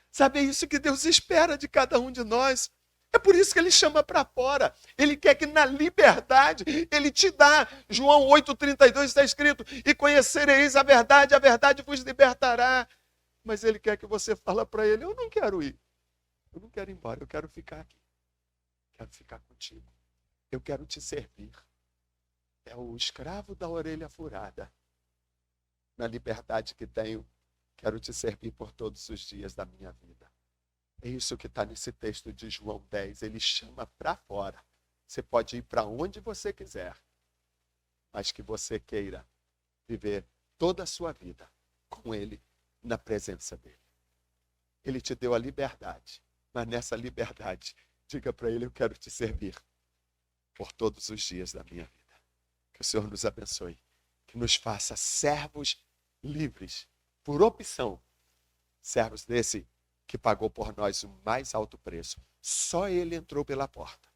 A: Sabe, é isso que Deus espera de cada um de nós. É por isso que ele chama para fora. Ele quer que na liberdade ele te dá. João 8,32 está escrito, e conhecereis a verdade vos libertará. Mas ele quer que você fale para ele, eu não quero ir. Eu não quero ir embora, eu quero ficar aqui. Quero ficar contigo. Eu quero te servir. É o escravo da orelha furada. Na liberdade que tenho, quero te servir por todos os dias da minha vida. É isso que está nesse texto de João 10. Ele chama para fora. Você pode ir para onde você quiser, mas que você queira viver toda a sua vida com Ele, na presença dEle. Ele te deu a liberdade, mas nessa liberdade, diga para Ele, eu quero te servir por todos os dias da minha vida. Que o Senhor nos abençoe, que nos faça servos livres, por opção, servos desse que pagou por nós o mais alto preço. Só Ele entrou pela porta.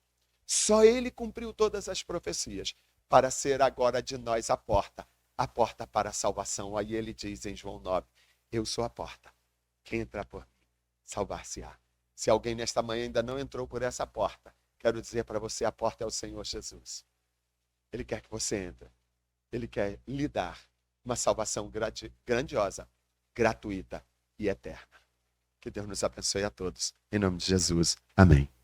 A: Só Ele cumpriu todas as profecias para ser agora de nós a porta para a salvação. Aí Ele diz em João 9, eu sou a porta. Quem entrar por mim, salvar-se-á. Se alguém nesta manhã ainda não entrou por essa porta, quero dizer para você, a porta é o Senhor Jesus. Ele quer que você entre. Ele quer lhe dar uma salvação grandiosa, gratuita e eterna. Que Deus nos abençoe a todos. Em nome de Jesus. Amém.